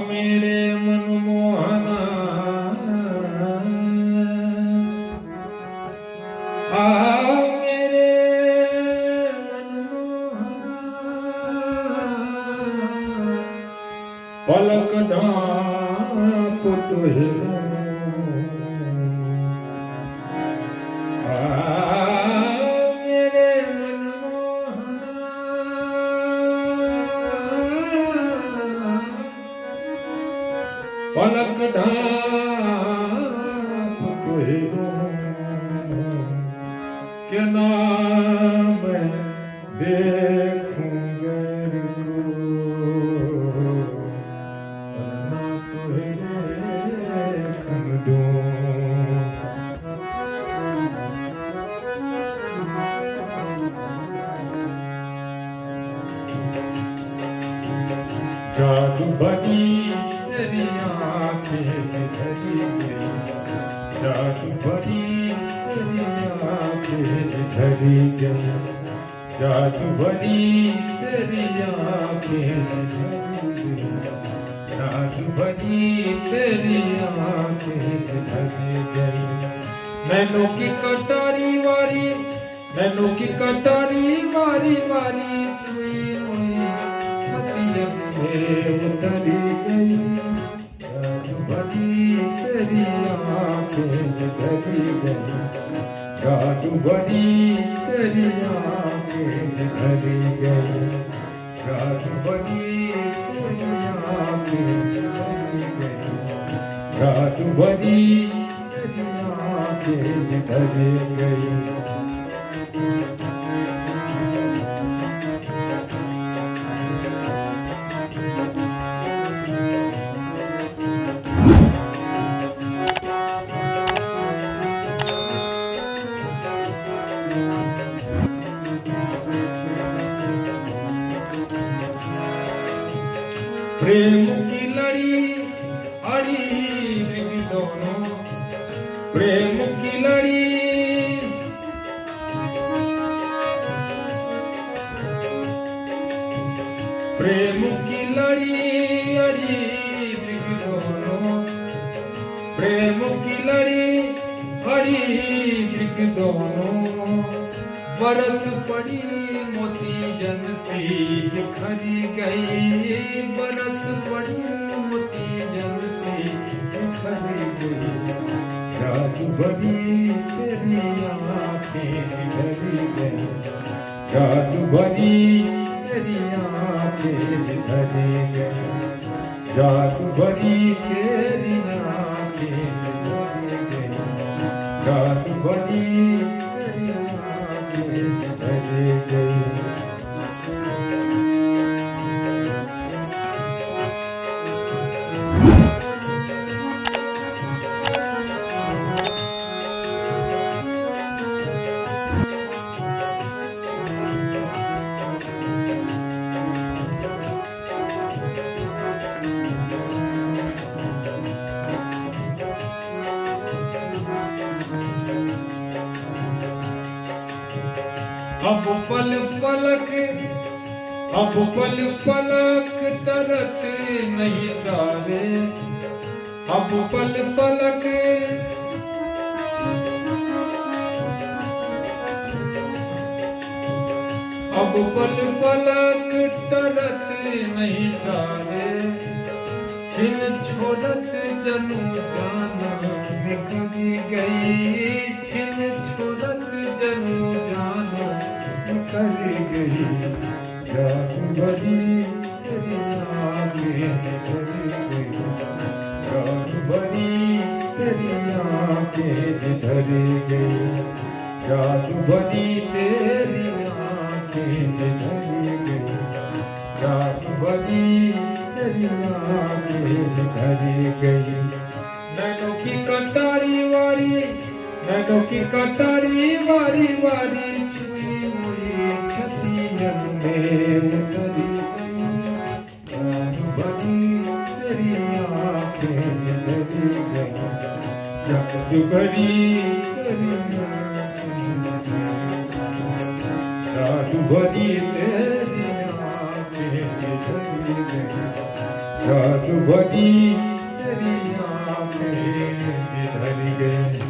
मेरे मनमोहना मेरे मनमोहना पलक ढांप तुहिरो पलक ढांप तुहिरो के नाम देखूं गर को ना तुहे देखन दूं जादू बनी तेरी आँखें धरी गई जादू बनी तेरी आँखें धरी गई जादू बनी तेरी आँखें धरी गई जादू बनी तेरी आँखें धरी गई नैनों की कटारी वारी नैनों की कटारी वारी वारी छुई मुई उतरी गई जादू बनी तेरी आँखें धरी गई जादू बनी तेरी आँखें धरी गई जादू बनी तेरी आँखें धरी गई जादू बनी तेरी आँखें धरी गई प्रेम की लड़ी अड़ी बिक दोनों प्रेम की लड़ी प्रेम की लड़ी अड़ी बिक दोनों प्रेम की लड़ी अड़ी बिक दोनों बरस पड़ी मोती जन सी बिखरी गई बरस पड़ी मोती जन सी बिखरी गई जादू बनी तेरी आँखें धरी गई जादू बनी तेरी आँखें धरी गई जादू बनी तेरी आँखें धरी गई जादू बनी तेरी आँखें धरी गई अब पल पलक तरत नहीं तारे अब पल पलक अब पल पलक तरत नहीं तारे छिन छोड़त जनु जान निकली गई छिन छोड़त जनु जान निकली गई जादू बनी तेरी आँखें धरी गई जादू बनी तेरी आँखें धरी गई जादू बनी तेरी आँखें धरी गई जादू बनी तेरी आँखें धरी गई नैनों की कटारी वारी नैनों की कटारी वारी वारी छुई हुई छतियन में उतरी भरी तेरी आँखें जली गई जादूगरी तेरी जादूगरी तेरी आँखें जली गई जादूगरी तेरी आँखें जली गई